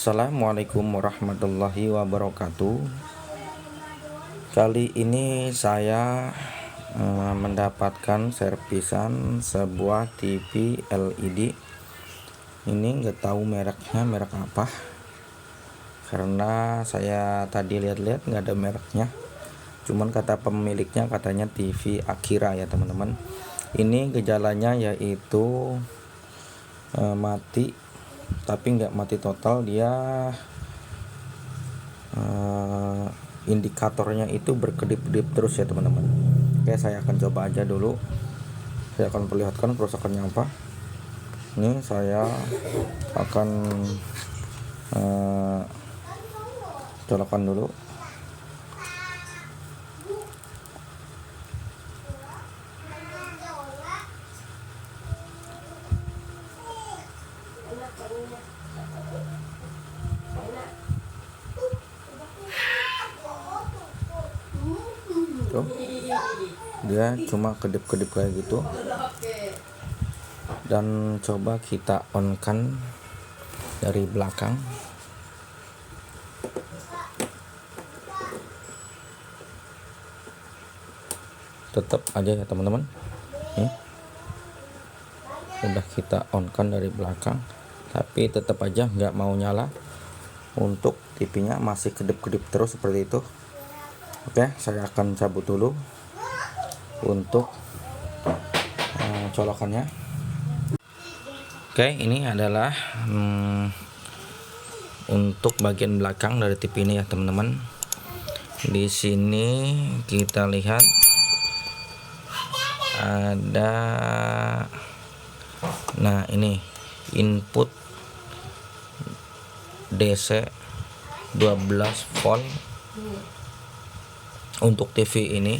Assalamualaikum warahmatullahi wabarakatuh. Kali ini saya mendapatkan servisan sebuah TV LED. Ini nggak tahu mereknya, merek apa, karena saya tadi lihat-lihat nggak ada mereknya. Cuman kata pemiliknya katanya TV Akira ya teman-teman. Ini gejalanya yaitu mati, tapi nggak mati total, dia indikatornya itu berkedip-kedip terus ya teman-teman. Oke, saya akan coba aja dulu. Saya akan perlihatkan kerusakannya apa. Ini saya akan colokkan dulu. Tuh, dia cuma kedip-kedip kayak gitu. Dan coba kita on kan dari belakang. Tetap aja ya teman-teman. Udah kita on kan dari belakang, tapi tetap aja nggak mau nyala. Untuk TV-nya masih kedip-kedip terus seperti itu. Oke, saya akan cabut dulu untuk colokannya. Oke, ini adalah untuk bagian belakang dari TV ini ya teman-teman. Di sini kita lihat ada, nah ini input DC 12 volt untuk TV ini.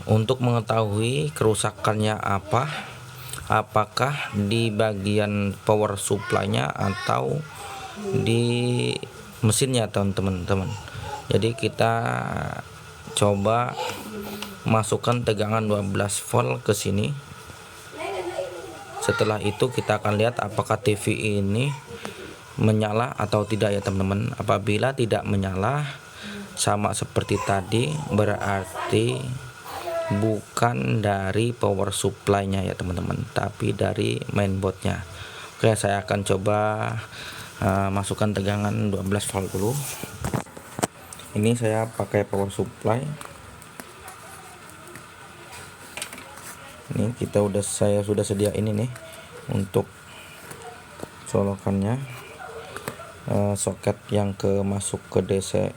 Untuk mengetahui kerusakannya apa, apakah di bagian power supply-nya atau di mesinnya teman-teman. Jadi kita coba masukkan tegangan 12 volt ke sini. Setelah itu kita akan lihat apakah TV ini menyala atau tidak ya teman-teman. Apabila tidak menyala, sama seperti tadi, berarti bukan dari power supply-nya ya teman-teman, tapi dari mainboardnya. Oke, saya akan coba masukkan tegangan 12 volt dulu. Ini saya pakai power supply. Ini saya sudah sediain ini untuk colokannya, soket yang masuk ke DC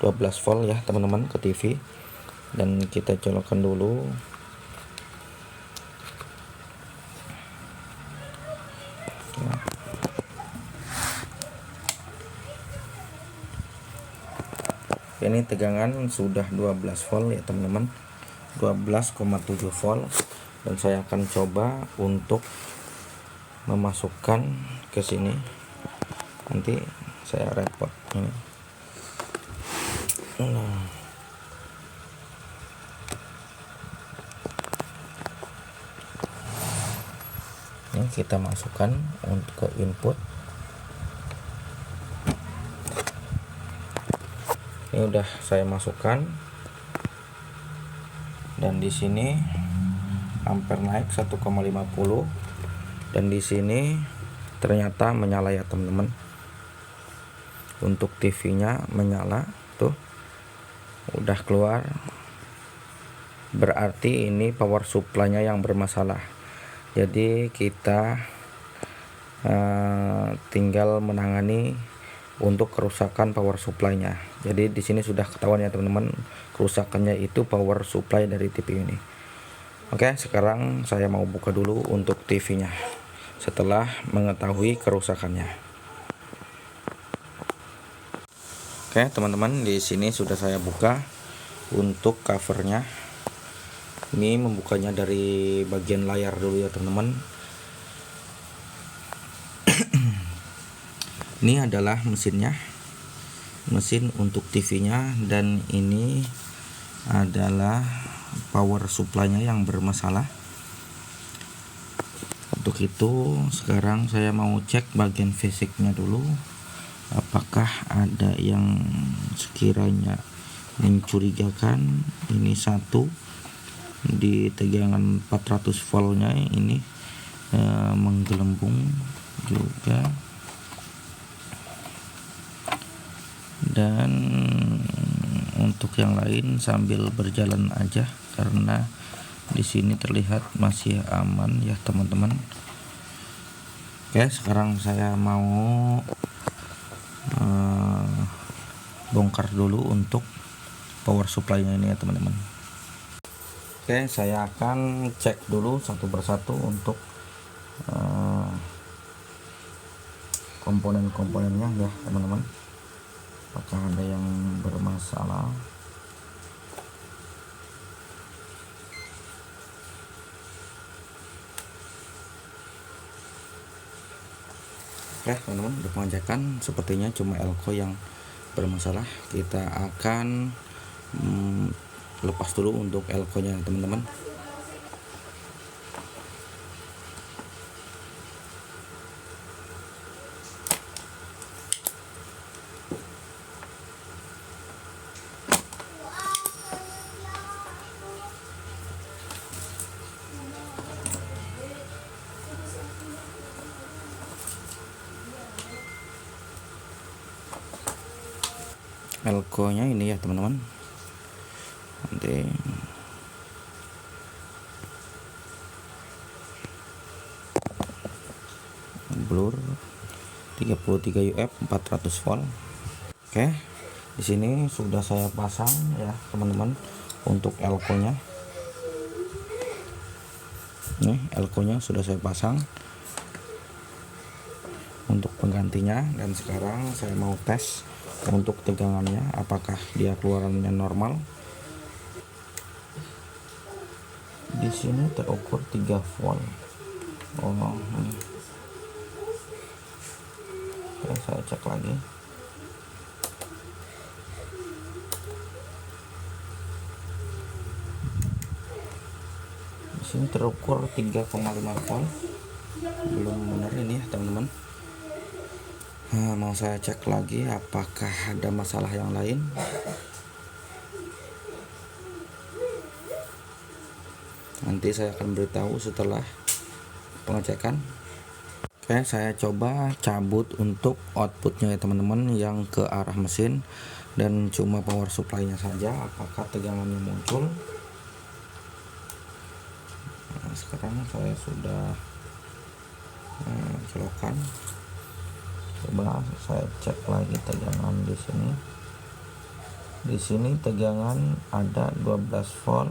12 volt ya teman-teman, ke TV. Dan kita colokkan dulu. Ini tegangan sudah 12 volt ya teman-teman, 12,7 volt. Dan saya akan coba untuk memasukkan ke sini. Nanti saya repot ini. Ini kita masukkan untuk ke input. Ini udah saya masukkan. Dan di sini ampere naik 1,50, dan di sini ternyata menyala ya teman-teman. Untuk TV-nya menyala tuh, udah keluar. Berarti ini power supply-nya yang bermasalah. Jadi kita tinggal menangani untuk kerusakan power supply-nya. Jadi di sini sudah ketahuan ya teman-teman, kerusakannya itu power supply dari TV ini. Oke, sekarang saya mau buka dulu untuk TV-nya setelah mengetahui kerusakannya. Oke teman-teman, di sini sudah saya buka untuk covernya. Ini membukanya dari bagian layar dulu ya teman-teman. Ini adalah mesinnya, mesin untuk TV-nya, dan ini adalah power supply-nya yang bermasalah. Untuk itu sekarang saya mau cek bagian fisiknya dulu, apakah ada yang sekiranya mencurigakan. Ini satu di tegangan 400 voltnya ini menggelembung juga, dan untuk yang lain sambil berjalan aja karena di sini terlihat masih aman ya teman-teman. Oke, sekarang saya mau bongkar dulu untuk power supply-nya ini ya teman-teman. Oke, saya akan cek dulu satu persatu untuk komponen-komponennya ya teman-teman, apakah ada yang bermasalah. Oke teman-teman, untuk pengecekan sepertinya cuma elko yang bermasalah. Kita akan lepas dulu untuk elko nya teman-teman. Elko nya ini ya teman-teman, nanti blur 33 UF 400 volt. Oke, di sini sudah saya pasang ya teman-teman untuk elko nya. Nih elko nya sudah saya pasang untuk penggantinya, dan sekarang saya mau tes untuk tegangannya apakah dia keluarannya normal. Di sini terukur 3 volt. Oke, saya cek lagi. Di sini terukur 3,5 volt. Belum benar ini ya teman-teman. Mau saya cek lagi apakah ada masalah yang lain. Nanti saya akan beritahu setelah pengecekan. Oke, saya coba cabut untuk outputnya ya teman-teman, yang ke arah mesin, dan cuma power supply-nya saja apakah tegangannya muncul. Nah, sekarang saya sudah colokan. Coba saya cek lagi tegangan di sini. Di sini tegangan ada 12 volt,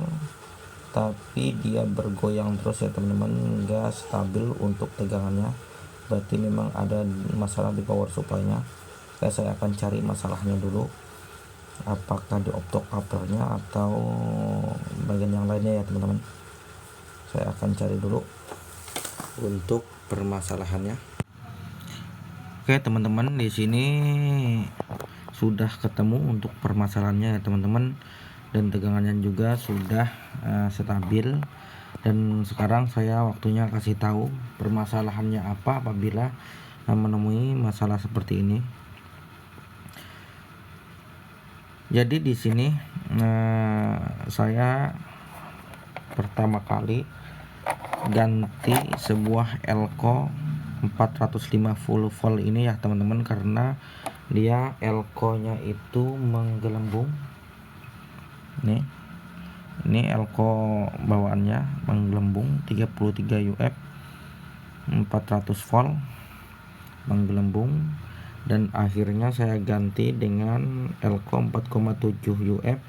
tapi dia bergoyang terus ya teman-teman, enggak stabil untuk tegangannya. Berarti memang ada masalah di power supply-nya. Saya akan cari masalahnya dulu, apakah di optocouplernya atau bagian yang lainnya ya teman-teman. Saya akan cari dulu untuk permasalahannya. Oke teman-teman, di sini sudah ketemu untuk permasalahannya ya teman-teman, dan tegangannya juga sudah stabil. Dan sekarang saya waktunya kasih tahu permasalahannya apa apabila menemui masalah seperti ini. Jadi di sini saya pertama kali ganti sebuah elko 450 volt ini ya teman-teman, karena dia elko nya itu menggelembung. Ini elko bawaannya menggelembung 33 UF 400 volt menggelembung, dan akhirnya saya ganti dengan elko 4,7 UF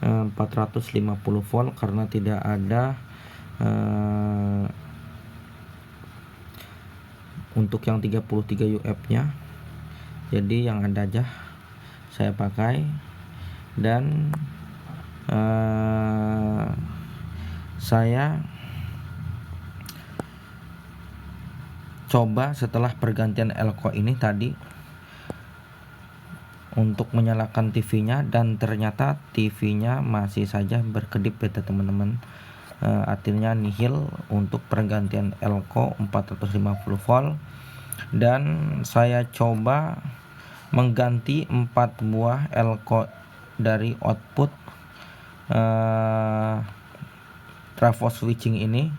450 volt karena tidak ada untuk yang 33 UF nya. Jadi yang ada aja saya pakai, dan saya coba setelah pergantian elko ini tadi untuk menyalakan TV-nya, dan ternyata TV-nya masih saja berkedip ya teman-teman. artinya nihil untuk pergantian elko 450 volt. Dan saya coba mengganti 4 buah elko dari output trafo switching ini,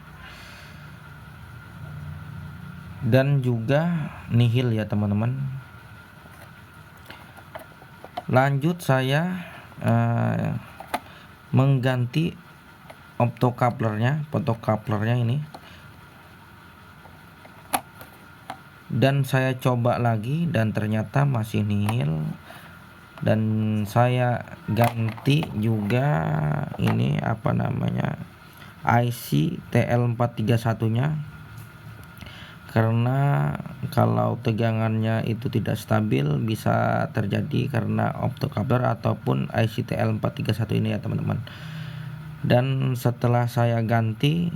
dan juga nihil ya teman-teman. Lanjut saya mengganti optocouplernya, photocuplernya ini, dan saya coba lagi dan ternyata masih nihil. Dan saya ganti juga ini IC TL431 nya, karena kalau tegangannya itu tidak stabil bisa terjadi karena optocoupler ataupun IC TL431 ini ya teman-teman. Dan setelah saya ganti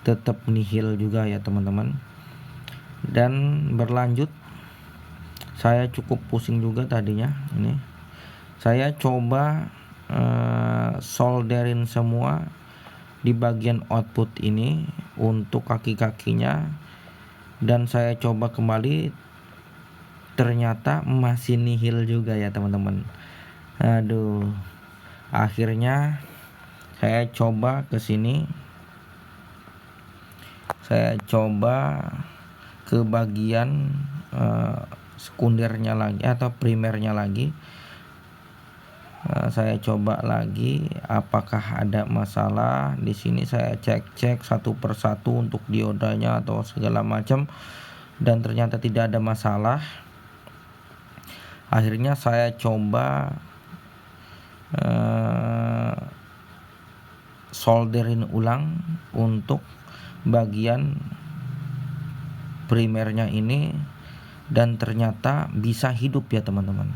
tetap nihil juga ya teman-teman. Dan berlanjut saya cukup pusing juga tadinya. Ini saya coba solderin semua di bagian output ini untuk kaki-kakinya, dan saya coba kembali ternyata masih nihil juga ya teman-teman. Aduh, akhirnya saya coba ke sini, saya coba ke bagian sekundernya lagi atau primernya lagi. Saya coba lagi apakah ada masalah di sini. Saya cek satu persatu untuk diodanya atau segala macam, dan ternyata tidak ada masalah. Akhirnya saya coba solderin ulang untuk bagian primernya ini, dan ternyata bisa hidup ya teman-teman,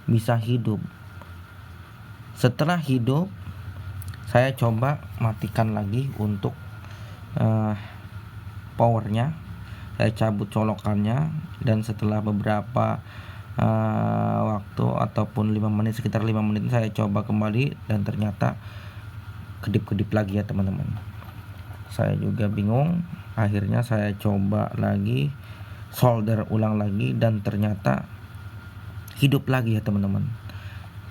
bisa hidup. Setelah hidup, saya coba matikan lagi untuk powernya. Saya cabut colokannya, dan setelah beberapa waktu ataupun 5 menit, sekitar 5 menit, saya coba kembali dan ternyata kedip-kedip lagi ya teman-teman. Saya juga bingung. Akhirnya saya coba lagi solder ulang lagi, dan ternyata hidup lagi ya teman-teman.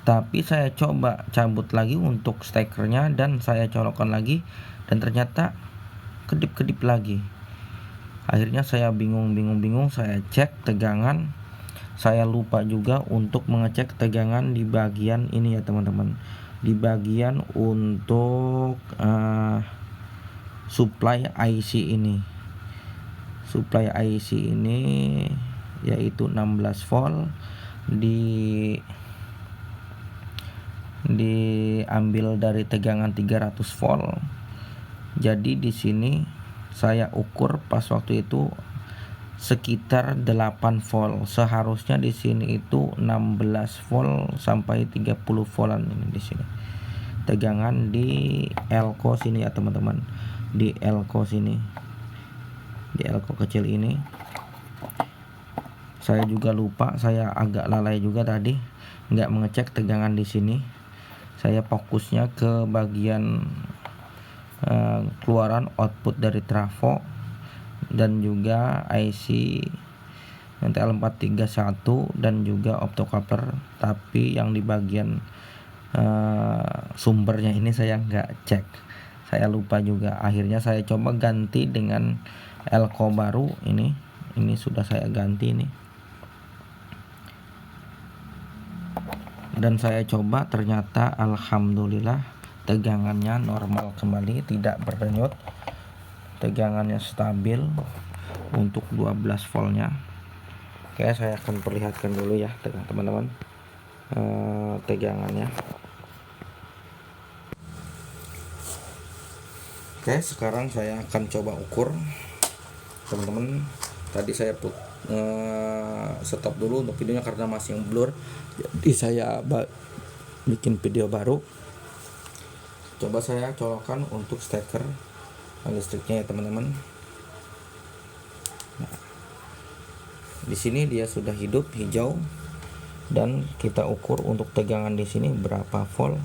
Tapi saya coba cabut lagi untuk stekernya dan saya colokkan lagi, dan ternyata kedip-kedip lagi. Akhirnya saya bingung, saya cek tegangan. Saya lupa juga untuk mengecek tegangan di bagian ini ya teman-teman, di bagian untuk supply IC ini. Supply IC ini yaitu 16 volt, diambil dari tegangan 300 volt. Jadi di sini saya ukur pas waktu itu sekitar 8 volt. Seharusnya di sini itu 16 volt sampai 30 voltan ini di sini. Tegangan di elko sini ya teman-teman. Di elko sini. Di elko kecil ini. Saya juga lupa, saya agak lalai juga tadi nggak mengecek tegangan di sini. Saya fokusnya ke bagian keluaran output dari trafo dan juga IC TL431 dan juga optocoupler, tapi yang di bagian sumbernya ini saya nggak cek, saya lupa juga. Akhirnya saya coba ganti dengan elko baru ini sudah saya ganti ini, dan saya coba ternyata alhamdulillah tegangannya normal kembali, tidak berdenyut, tegangannya stabil untuk 12 voltnya. Oke, saya akan perlihatkan dulu ya teman-teman tegangannya. Oke, sekarang saya akan coba ukur teman-teman. Tadi saya stop dulu untuk videonya karena masih yang blur, jadi saya bikin video baru. Coba saya colokkan untuk steker listriknya ya teman-teman. Nah, di sini dia sudah hidup hijau, dan kita ukur untuk tegangan di sini berapa volt.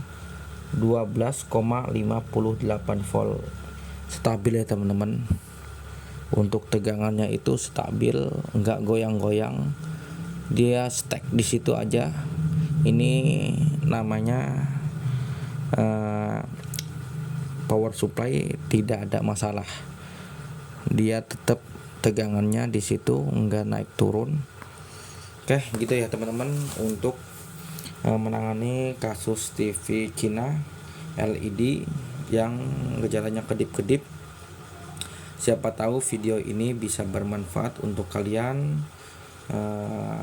12,58 volt. Stabil ya teman-teman. Untuk tegangannya itu stabil, enggak goyang-goyang. Dia stuck di situ aja. Ini namanya power supply, tidak ada masalah. Dia tetap tegangannya di situ, enggak naik turun. Oke, gitu ya teman-teman untuk menangani kasus TV Cina LED yang gejalanya kedip-kedip. Siapa tahu video ini bisa bermanfaat untuk kalian,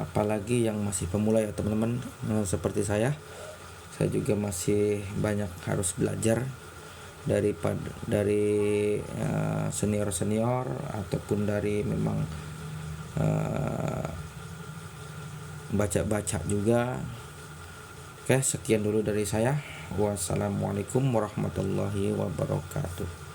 apalagi yang masih pemula ya teman-teman, seperti saya juga masih banyak harus belajar dari senior ataupun dari memang baca-baca juga. Oke, sekian dulu dari saya. Wassalamualaikum warahmatullahi wabarakatuh.